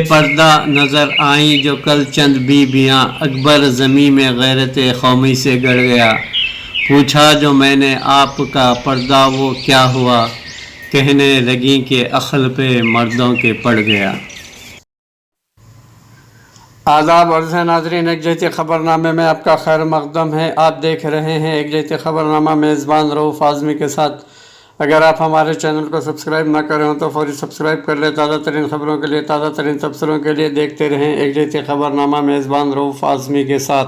पर्दा नजर आईं जो कल चंद बीबियाँ, अकबर ज़मीं में गैरत कौमी से गड़ गया। पूछा जो मैंने आपका पर्दा वो क्या हुआ, कहने लगी कि अखल पे मर्दों के पड़ गया। आदाब अर्ज़ नाज़रीन, एक जैसे ख़बरनामे में आपका खैर मक़दम है। आप देख रहे हैं एक जैसे ख़बरनामा, मेज़बान रऊफ़ आज़मी के साथ। अगर आप हमारे चैनल को सब्सक्राइब ना करें हो तो फौरी सब्सक्राइब कर लें। ताज़ा तरीन ख़बरों के लिए, ताज़ा तरीन तबसरों के लिए देखते रहें एक जैसे ख़बरनामा, मेज़बान रऊफ़ आज़मी के साथ।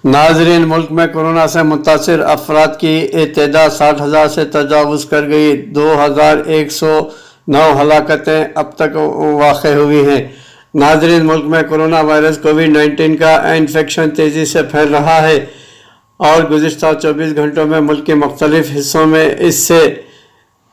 नाज़रीन, मुल्क में कोरोना से मुतासिर अफराद की तादाद 60,000 से तजावुज़ कर गई। 2,109 हलाकतें अब तक वाक़ हुई हैं। नाज़रीन, मुल्क में कोरोना वायरस कोविड-19 का इन्फेक्शन तेज़ी से फैल रहा है और गुज़िश्ता 24 घंटों में मुल्क के मुख्तलिफ़ हिस्सों में इससे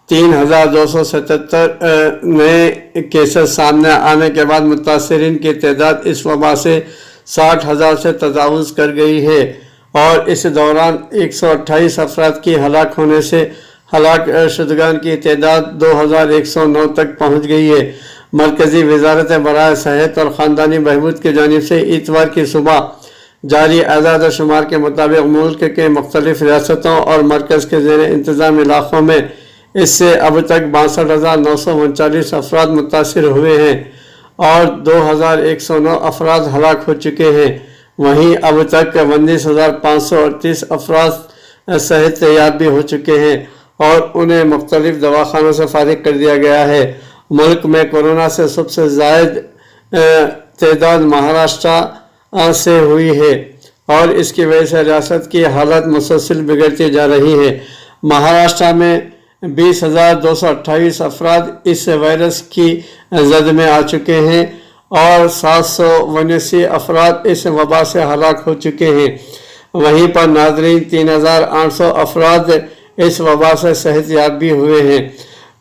3,277 नए केसेस सामने आने के बाद मुतासरीन की तादाद इस वबा से 60,000 से तजावुज़ कर गई है और इस दौरान 128 अफराद की हलाक होने से हलाक शुदगान की तादाद 2,109 तक पहुँच गई है। मरकज़ी वज़ारत बराए सेहत और ख़ानदानी बहबूद की जानिब से इतवार की सुबह जारी आज़ाद शुमार के मुताबिक मुल्क के मुख्तलिफ़ रियासतों और मरकज़ के ज़ेर इंतज़ाम इलाक़ों में इससे अब तक 62,939 अफराद मुतासिर हुए हैं और 2,109 अफराद हलाक हो चुके हैं। वहीं अब तक 19,538 अफराद सेहत याब भी हो चुके हैं और उन्हें मुख्तलिफ़ दवाखानों से फारिग कर दिया गया है। मुल्क में कोरोना से सबसे ज़्यादा तादाद महाराष्ट्र से हुई है और इसकी वजह से रियासत की हालत मुसलसल बिगड़ती जा रही है। महाराष्ट्र में 20,228 अफराद इस वायरस की जद में आ चुके हैं और 779 अफराद इस वबा से हलाक हो चुके हैं। वहीं पर नाज़रीन 3,800 अफराद इस वबा से सेहत याब भी हुए हैं।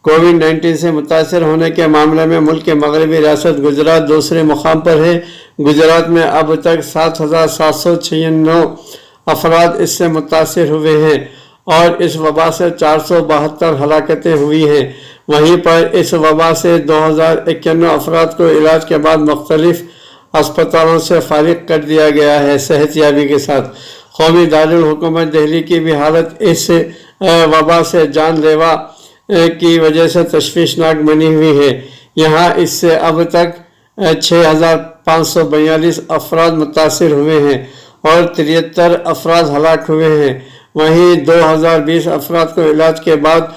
कोविड-19 से मुतासर होने के मामले में मुल्क के मगरबी रियासत गुजरात दूसरे मुकाम पर है। गुजरात में अब तक 7,796 अफराद इससे मुतासर हुए हैं और इस वबा से 472 हलाकतें हुई हैं। वहीं पर इस वबा से 2,091 अफराद को इलाज के बाद मुख्तलिफ अस्पतालों से फारिग कर दिया गया है सेहत याबी के साथ। कौमी दारुल हुकूमत दिल्ली की भी हालत इस वबा से जानलेवा की वजह से तशवीशनाक बनी हुई है। यहाँ इससे अब तक 6,542 अफराद मुतासिर हुए हैं और 73 अफराद हलाक हुए हैं। वहीं 2,020 अफराद को इलाज के बाद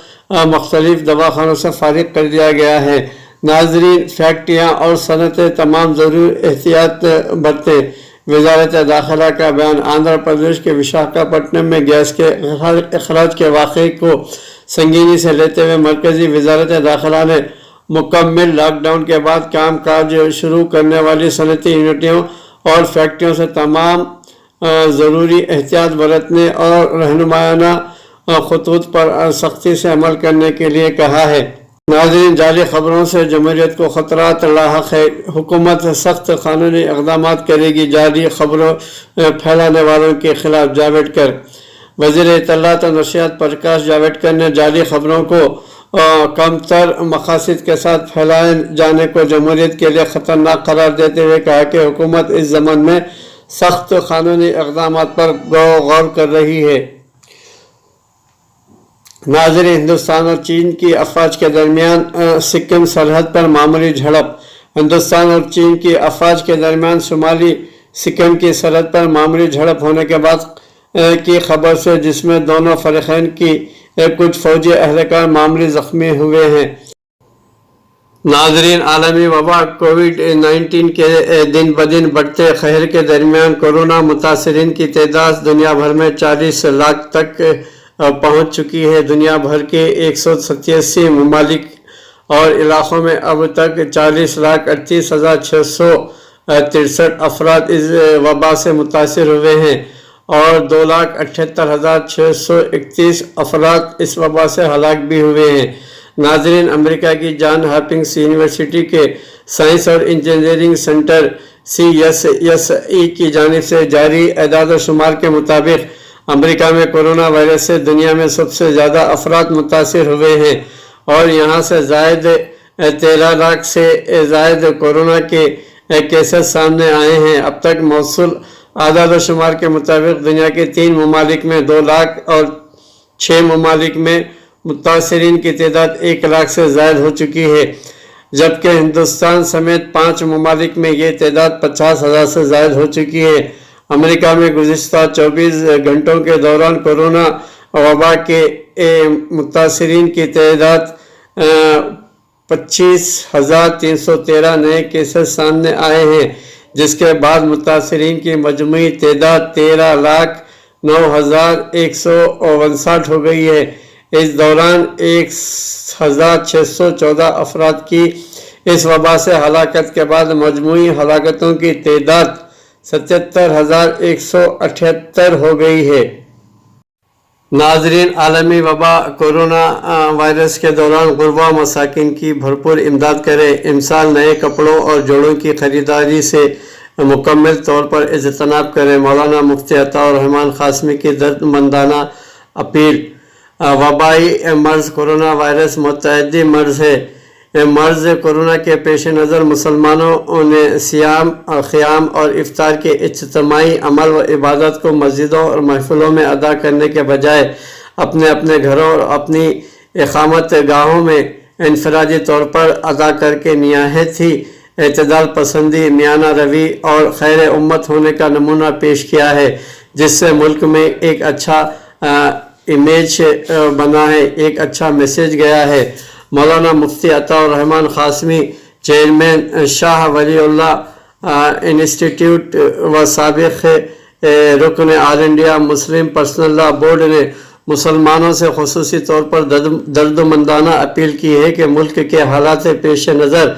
मुख्तलिफ दवाखानों से फारिग कर दिया गया है। नाज़रीन, फैक्ट्रियाँ और सनतें तमाम ज़रूरी एहतियात बरतें। वज़ारत दाखिला का बयान। आंध्र प्रदेश के विशाखापट्टनम में गैस के अखराज के वाक़े को संगीनी से लेते हुए मरकज़ी वज़ारत दाखिला ने मुकम्मल लॉकडाउन के बाद काम काज शुरू करने वाली सनती यूनिटों और फैक्ट्रियों से तमाम ज़रूरी एहतियात बरतने और रहनुमायाना खतूत पर सख्ती से अमल करने के लिए कहा है। नाज़रीन, जाली खबरों से जमहूरियत को ख़तरात लाहक है। हुकूमत सख्त कानूनी इक़दाम करेगी जाली खबरों फैलाने वालों के खिलाफ। जावड़ेकर। वज़ीर इत्तलात और नशियात प्रकाश जावड़ेकर ने जाली खबरों को कमतर मकासद के साथ फैलाए जाने को जमहूरियत के लिए ख़तरनाक करार देते हुए कहा कि हुकूमत इस ज़मन में सख्त कानूनी इक़दाम पर गौर कर रही है। नाज़रीन, हिंदुस्तान और चीन की अफवाज के दरमियान सिक्किम सरहद पर मामूली झड़प। हिंदुस्तान और चीन की अफवाज के दरमियान शुमाली सिक्किम की सरहद पर मामूली झड़प होने के बाद की खबर से, जिसमें दोनों फरीक़ैन की कुछ फौजी अहलकार मामूली ज़ख्मी हुए हैं। नाज़रीन, आलमी वबा कोविड-19 के दिन ब दिन बढ़ते कहर के दरमियान कोरोना मुतासरीन की तादाद दुनिया भर में 40 लाख तक पहुँच चुकी है। दुनिया भर के 187 ममालिक और इलाक़ों में अब तक 40,38,663 अफराद इस वबा से मुतासर हुए हैं और 2,78,631 अफराद इस वबा से हलाक भी हुए हैं। नाज़रीन, अमेरिका की जॉन हॉपकिंस यूनिवर्सिटी के साइंस और इंजीनियरिंग सेंटर CSSE की जानिब से जारी एदाद शुमार के मुताबिक अमेरिका में कोरोना वायरस से दुनिया में सबसे ज़्यादा अफराद मुतासिर हुए हैं और यहाँ से ज़ायद 13 लाख से ज़ायद कोरोना के केसेस सामने आए हैं। अब तक मौसूल आदाद शुमार के मुताबिक दुनिया के 3 ममालिक में 2 लाख और 6 ममालिक में मुतासरीन की तादाद 1 लाख से ज़ायद हो चुकी है, जबकि हिंदुस्तान समेत 5 ममालिक में ये तादाद 50,000 से ज़ायद हो चुकी है। अमेरिका में गुज़िश्ता 24 घंटों के दौरान कोरोना वबा के मुतासरीन की तादाद 25,313 नए केसेस सामने आए हैं, जिसके बाद मुतासरीन की मजमूई तादाद 13,09,159 हो गई है। इस दौरान 1,614 अफराद की इस वबा से हलाकत के बाद मजमूई हलाकतों की तादाद 77,178 हो गई है। नाजरीन, आलमी वबा कोरोना वायरस के दौरान गुरबा मसाकिन की भरपूर इमदाद करे। इमसाल नए कपड़ों और जोड़ों की खरीदारी से मुकम्मल तौर पर इज्तनाब करें। मौलाना मुफ्ती अताउर रहमान क़ासमी की दर्दमंदाना अपील। वबाई मर्ज़ कोरोना वायरस मुतअद्दी मर्ज़ है। मर्ज़ कोरोना के पेश नज़र मुसलमानों ने सियाम और क़ियाम और इफ्तार के इज्तिमाई अमल व इबादत को मस्जिदों और महफ़िलों में अदा करने के बजाय अपने अपने घरों और अपनी इक़ामत गाहों में इनफरादी तौर पर अदा करके निहायती एतदाल पसंदी, मियाना रवी और खैर उम्मत होने का नमूना पेश किया है, जिससे मुल्क में एक अच्छा इमेज बना है, एक अच्छा मैसेज गया है। मौलाना मुफ्ती अताउर रहमान क़ासमी, चेयरमैन शाह वलीउल्लाह इंस्टीट्यूट व साबिक़ रुकन all India Muslim personal law board ने मुसलमानों से ख़ुसूसी तौर पर दर्दमंदाना अपील की है कि मुल्क के हालात पेश नज़र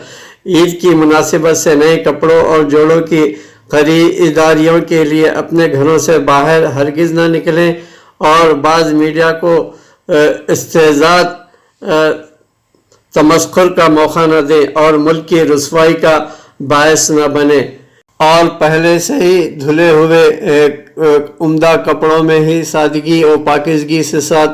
ईद की मुनासिबत से नए कपड़ों और जोड़ों की खरीदारियों के लिए अपने घरों से बाहर हरगिज़ न निकलें और बाज़ मीडिया को इस्तेज़ाद तमस्खुर का मौका न दें और मुल्क की रुसवाई का बायस न बने। और पहले से ही धुले हुए उम्दा कपड़ों में ही सादगी और पाकीज़गी के साथ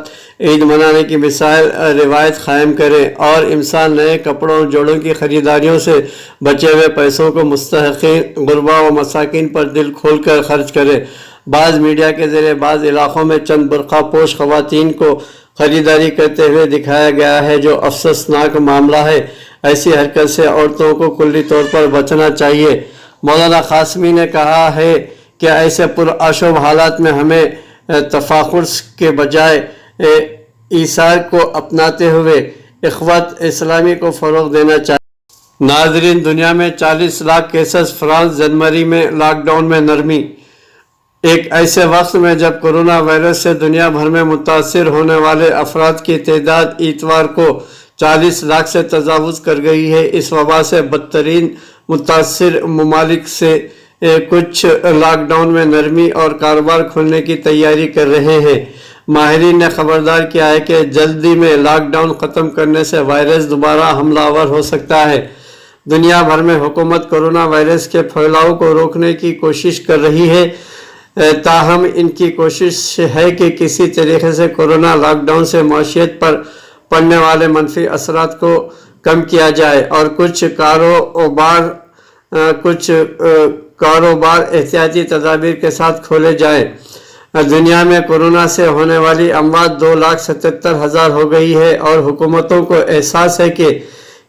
ईद मनाने की मिसाल रिवायत क़ायम करे और इंसान नए कपड़ों और जोड़ों की ख़रीदारियों से बचे हुए पैसों को मुस्तहिक़ीन गुरबा व मसाकिन पर दिल खोल कर खर्च करे। बाज़ मीडिया के ज़रिए बाज़ इलाक़ों में चंद बुर्क़ा पोश ख़वातीन को ख़रीदारी करते हुए दिखाया गया है, जो अफसोसनाक मामला है। ऐसी हरकत से औरतों को कुल्ली तौर पर बचना चाहिए। मौलाना क़ासमी ने कहा है कि ऐसे पुरअशुब हालात में हमें तफाखुर के बजाय ईसार को अपनाते हुए इख़वत इस्लामी को फ़रोग़ देना चाहिए। नाज़रीन, दुनिया में 40 लाख केसेस, फ्रांस जनवरी में लॉकडाउन में नरमी। एक ऐसे वक्त में जब कोरोना वायरस से दुनिया भर में मुतासिर होने वाले अफराद की तादाद इतवार को 40 लाख से तजावुज़ कर गई है। इस वबा से बदतरीन मुतासिर ममालिक से कुछ लॉकडाउन में नरमी और कारोबार खोलने की तैयारी कर रहे हैं। माहिरीन ने खबरदार किया है कि जल्दी में लॉकडाउन ख़त्म करने से वायरस दोबारा हमलावर हो सकता है। दुनिया भर में हुकूमत कोरोना वायरस के फैलाव को रोकने की कोशिश कर रही है, ताहम इनकी कोशिश है कि किसी तरीके से कोरोना लॉकडाउन से मईशत पर पड़ने वाले मनफी असरात को कम किया जाए और कुछ कारोबार एहतियाती तदाबीर के साथ खोले जाएं। दुनिया में कोरोना से होने वाली अमवात 2,77,000 हो गई है और हुकूमतों को एहसास है कि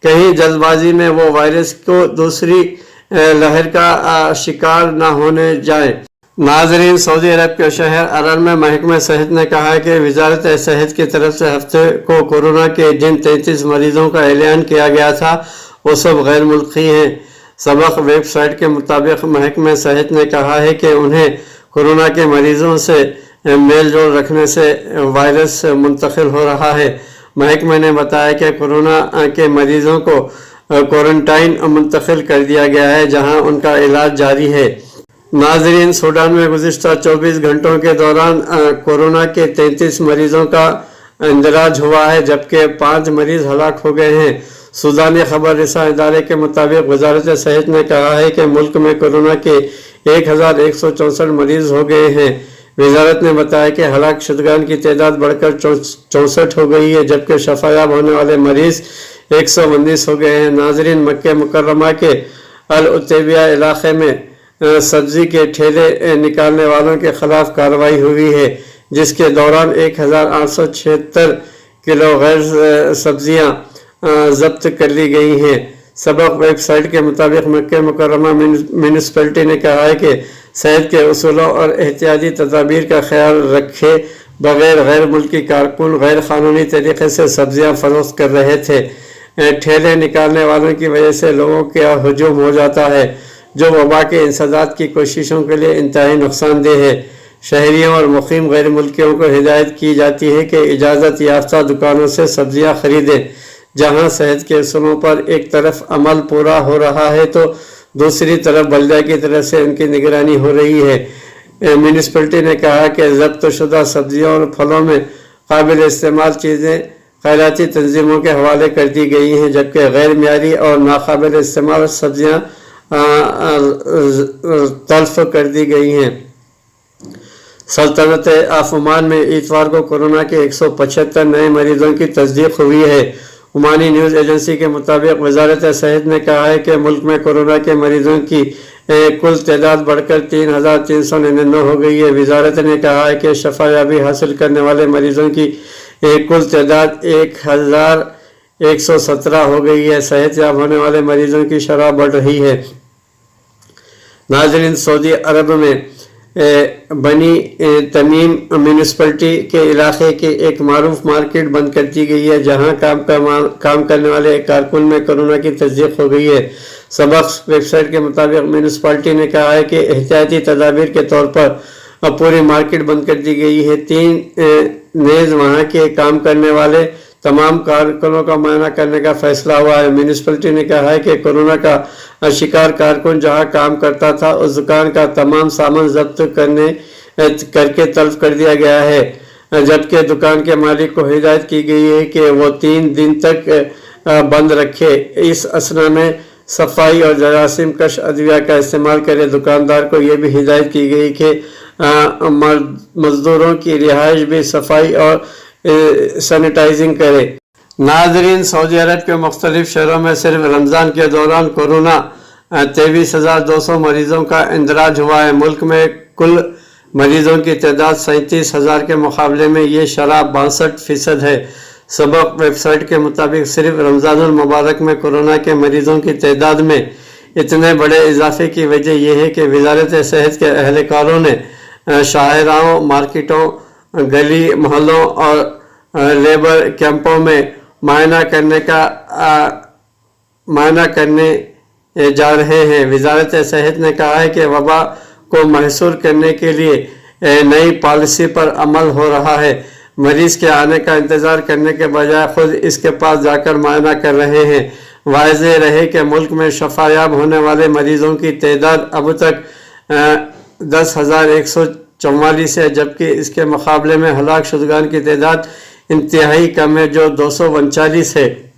कहीं जल्दबाजी में वो वायरस को दूसरी लहर का शिकार न होने जाए। नाजरीन, सऊदी अरब के शहर अरन में महकमा सेहत ने कहा है कि वजारत सेहत की तरफ से हफ्ते को कोरोना के जिन 33 मरीजों का ऐलान किया गया था वो सब गैर मुल्की हैं। सबक वेबसाइट के मुताबिक महकमा सेहत ने कहा है कि उन्हें कोरोना के मरीजों से मेल जोल रखने से वायरस मुंतकिल हो रहा है। महकमे ने बताया कि कोरोना के मरीजों को क्वारंटाइन मुंतकिल कर दिया गया है, जहां उनका इलाज जारी है। नाजरीन, सूडान में गुज़िश्ता 24 घंटों के दौरान कोरोना के 33 मरीजों का इंदराज हुआ है, जबकि 5 मरीज हलाक हो गए हैं। सूडानी खबर रिसा इदारे के मुताबिक वजारत सेहत ने कहा है कि मुल्क में कोरोना के 1,164 मरीज हो गए हैं। वजारत ने बताया कि हलाक शुदगान की तादाद बढ़कर 64 हो गई है, जबकि शफायाब होने वाले मरीज 119 हो गए हैं। नाजरीन, मक्के मुकर्रमा के अल उतैबिया इलाके में सब्जी के ठेले निकालने वालों के खिलाफ कार्रवाई हुई है, जिसके दौरान 1876 किलो गैर सब्जियां जब्त कर ली गई हैं। सबक वेबसाइट के मुताबिक मक्के मुकर्रमा म्यूनिसिपैलिटी ने कहा है कि सेहत के उसूलों और एहतियाती तदाबीर का ख्याल रखे बगैर गैर मुल्की कारकुन गैर कानूनी तरीके से सब्जियां फरोख्त कर रहे थे। ठेले निकालने वालों की वजह से लोगों का हजूम हो जाता है, जो वबा के इंसदाद की कोशिशों के लिए इंतहाई नुकसानदेह है। शहरियों और मुकीम गैर मुल्कियों को हिदायत की जाती है कि इजाज़त याफ्ता दुकानों से सब्जियां खरीदें। जहां सेहत के उसूलों पर एक तरफ अमल पूरा हो रहा है तो दूसरी तरफ बल्दिया की तरफ से उनकी निगरानी हो रही है। म्यूनिसिपैलिटी ने कहा कि जब्त शुदा सब्जियों और फलों में काबिल इस्तेमाल चीज़ें खैराती तंजीमों के हवाले कर दी गई हैं, जबकि गैर मियारी और नाकाबिल इस्तेमाल सब्जियां तल्फ कर दी गई हैं। सल्तनत ऑफ ओमान में इतवार को कोरोना के 175 नए मरीजों की तस्दीक हुई है। ओमानी न्यूज़ एजेंसी के मुताबिक वजारत सेहत ने कहा है कि मुल्क में कोरोना के मरीजों की कुल तादाद बढ़कर 3,399 हो गई है। वजारत ने कहा है कि शफायाबी हासिल करने वाले मरीजों की कुल तादाद 1,117 हो गई है। सेहत याब होने वाले मरीजों की शरह बढ़ रही है। नाज़रीन, सऊदी अरब में बनी तमीम म्यूनिसिपैलिटी के इलाके की एक मारूफ मार्केट बंद कर दी गई है, जहां काम करने वाले एक कारकुन में कोरोना की तस्दीक हो गई है। सबक वेबसाइट के मुताबिक म्यूनिसिपैलिटी ने कहा है कि एहतियाती तदाबीर के तौर पर पूरी मार्केट बंद कर दी गई है। नेज़ वहाँ के काम करने वाले तमाम कारकुनों का मुआयना करने का फैसला हुआ है। म्यूनिसिपैलिटी ने कहा है कि कोरोना का शिकार कारकुन जहां काम करता था उस दुकान का तमाम सामान जब्त करके तल्फ कर दिया गया है, जबकि दुकान के मालिक को हिदायत की गई है कि वो 3 दिन तक बंद रखे। इस असना में सफाई और जरासीम कश अदविया का इस्तेमाल करे। दुकानदार को यह भी हिदायत की गई कि मजदूरों की रिहाइश भी सफाई और सैनिटाइजिंग करे। नाजरीन, सऊदी अरब के मुख्तलिफ शहरों में सिर्फ रमज़ान के दौरान कोरोना 23,200 मरीजों का इंदराज हुआ है। मुल्क में कुल मरीजों की तादाद 37,000 के मुकाबले में ये शरह 62% है। सबक वेबसाइट के मुताबिक सिर्फ रमज़ानुल मुबारक में कोरोना के मरीजों की तादाद में इतने बड़े इजाफे की वजह यह है कि वजारत सेहत के अहलकारों ने शाहराहों, मार्केटों, गली मोहल्लों और लेबर कैंपों में मुआयना करने जा रहे हैं। वजारत सेहत ने कहा है कि वबा को महसूर करने के लिए नई पॉलिसी पर अमल हो रहा है। मरीज के आने का इंतज़ार करने के बजाय खुद इसके पास जाकर मुआयना कर रहे हैं। वाज़ेह रहे कि मुल्क में शफायाब होने वाले मरीजों की तादाद अब तक 10,144 है, जबकि इसके मुकाबले में हलाक शुदगान की तादाद इंतहाई कम है, जो 239 है।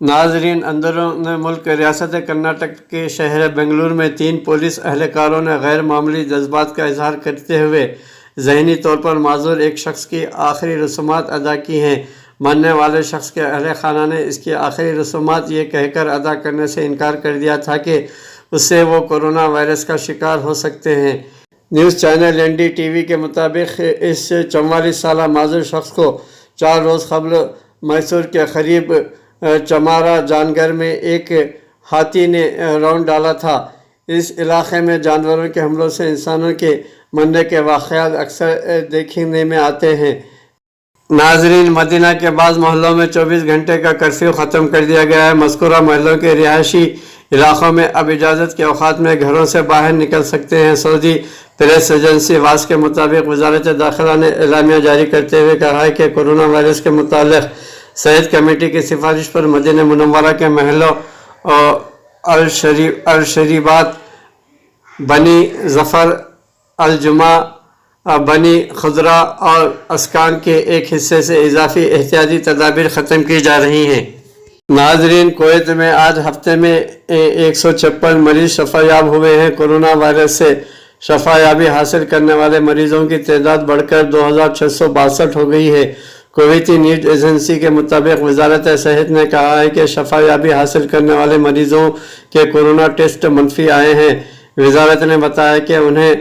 नाजरीन, अंदरून मुल्क रियासत कर्नाटक के शहर बेंगलुरु में 3 पुलिस एहलकारों ने गैर मामूली जज्बात का इजहार करते हुए ज़हनी तौर पर माजूर एक शख्स की आखिरी रसूमात अदा की हैं। मरने वाले शख्स के अहल खाना ने इसकी आखिरी रसूमात ये कहकर अदा करने से इनकार कर दिया था कि उससे वो कोरोना वायरस का शिकार हो सकते हैं। न्यूज़ चैनल NDTV के मुताबिक इस 44 साला माजूर शख्स को 4 रोज़ कबल मैसूर के करीब चमारा जानगर में एक हाथी ने राउंड डाला था। इस इलाके में जानवरों के हमलों से इंसानों के मरने के वाक़यात अक्सर देखने में आते हैं। नाजरीन, मदीना के बाद मोहल्लों में 24 घंटे का कर्फ्यू ख़त्म कर दिया गया है। मज़कूरा महलों के रिहायशी इलाक़ों में अब इजाज़त के औक़ात में घरों से बाहर निकल सकते हैं। सऊदी प्रेस एजेंसी वास के मुताबिक वज़ारत दाखिला ने एलामिया जारी करते हुए कहा है कि कोरोना वायरस के मुतालिक सेहत कमेटी की सिफारिश पर मदीना मुनव्वरा के महलों अल शरीबात, बनी ज़फ़र, अल जुमा, बनी खुदरा और अस्कान के एक हिस्से से इजाफी एहतियाती तदाबीर ख़त्म की जा रही हैं। नाजरीन, कुवैत में आज हफ्ते में 156 मरीज शफायाब हुए हैं। कोरोना वायरस से शफायाबी हासिल करने वाले मरीजों की तादाद बढ़कर 2,662 हो गई है। کویتی نیوز ایجنسی کے مطابق وزارت صحت نے کہا ہے کہ شفا یابی حاصل کرنے والے مریضوں کے کورونا ٹیسٹ منفی آئے ہیں۔ وزارت نے بتایا کہ انہیں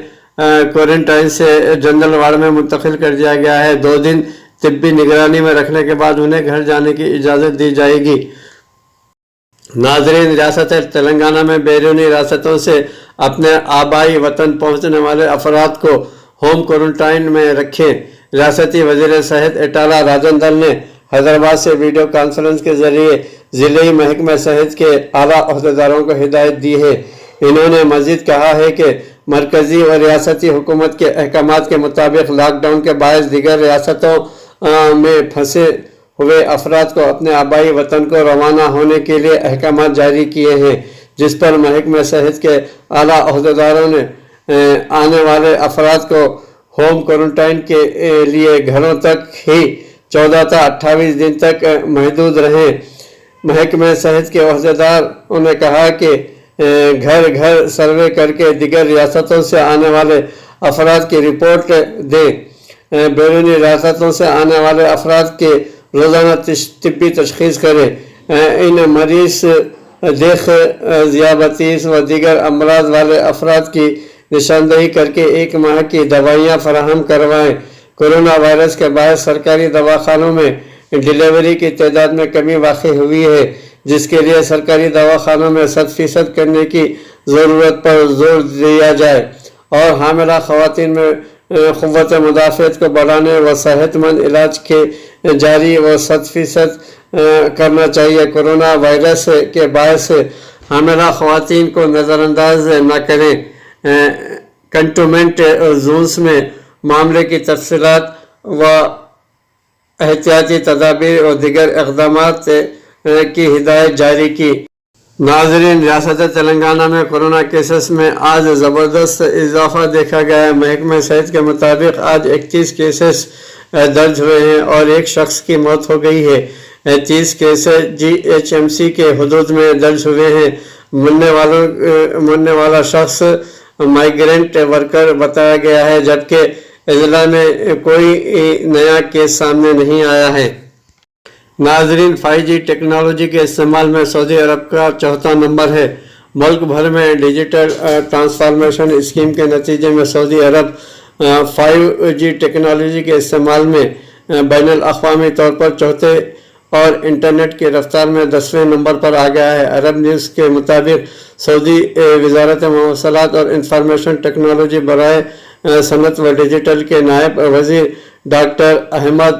کوارنٹائن سے جنرل وارڈ میں منتقل کر دیا گیا ہے۔ 2 دن طبی نگرانی میں رکھنے کے بعد انہیں گھر جانے کی اجازت دی جائے گی۔ ناظرین، ریاست تلنگانہ میں بیرونی ریاستوں سے اپنے آبائی وطن پہنچنے والے افراد کو ہوم کوارنٹائن میں رکھیں۔ ریاستی وزیر صحت اٹالہ راجندر نے حیدرآباد سے ویڈیو کانفرنس کے ذریعے ضلعی محکمہ صحت کے اعلیٰ عہدیداروں کو ہدایت دی ہے۔ انہوں نے مزید کہا ہے کہ مرکزی اور ریاستی حکومت کے احکامات کے مطابق لاک ڈاؤن کے باعث دیگر ریاستوں میں پھنسے ہوئے افراد کو اپنے آبائی وطن کو روانہ ہونے کے لیے احکامات جاری کیے ہیں، جس پر محکمہ صحت کے اعلیٰ عہدیداروں نے آنے والے افراد کو ہوم کوارنٹائن کے لیے گھروں تک ہی 14 تا 28 دن تک محدود رہیں۔ محکمہ صحت کے عہدیداروں نے کہا کہ گھر گھر سروے کر کے دیگر ریاستوں سے آنے والے افراد کی رپورٹ دیں۔ بیرونی ریاستوں سے آنے والے افراد کے روزانہ طبی تشخیص کریں۔ ان مریض دیکھ، ذیابیطس و دیگر امراض والے افراد کی نشاندہی کر کے 1 ماہ کی دوائیاں فراہم کروائیں۔ کورونا وائرس کے باعث سرکاری دواخانوں میں ڈیلیوری کی تعداد میں کمی واقع ہوئی ہے، جس کے لیے سرکاری دواخانوں میں 100% کرنے کی ضرورت پر زور دیا جائے اور حاملہ خواتین میں قوت مدافعت کو بڑھانے و صحت مند علاج کے جاری و 100% کرنا چاہیے۔ کورونا وائرس کے باعث حاملہ خواتین کو نظر انداز نہ کریں۔ کنٹونمنٹ زونز میں معاملے کی تفصیلات و احتیاطی تدابیر اور دیگر اقدامات کی ہدایت جاری کی۔ ناظرین، ریاست تلنگانہ میں کورونا کیسز میں آج زبردست اضافہ دیکھا گیا ہے۔ محکمہ صحت کے مطابق آج 31 کیسز درج ہوئے ہیں اور 1 شخص کی موت ہو گئی ہے۔ 30 کیسز GHMC کے حدود میں درج ہوئے ہیں۔ مرنے والا شخص مائیگرنٹ ورکر بتایا گیا ہے، جبکہ اضلاع میں کوئی نیا کیس سامنے نہیں آیا ہے۔ ناظرین، 5G ٹیکنالوجی کے استعمال میں سعودی عرب کا 4تھا نمبر ہے۔ ملک بھر میں ڈیجیٹل ٹرانسفارمیشن اسکیم کے نتیجے میں سعودی عرب 5G ٹیکنالوجی کے استعمال میں بین الاقوامی طور پر 4تھے اور انٹرنیٹ کی رفتار میں 10ویں نمبر پر آ گیا ہے۔ عرب نیوز کے مطابق سعودی وزارت مواصلات اور انفارمیشن ٹیکنالوجی برائے صنعت و ڈیجیٹل کے نائب وزیر ڈاکٹر احمد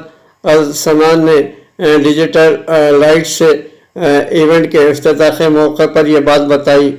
السنان نے ڈیجیٹل لائٹس ایونٹ کے افتتاح کے موقع پر یہ بات بتائی۔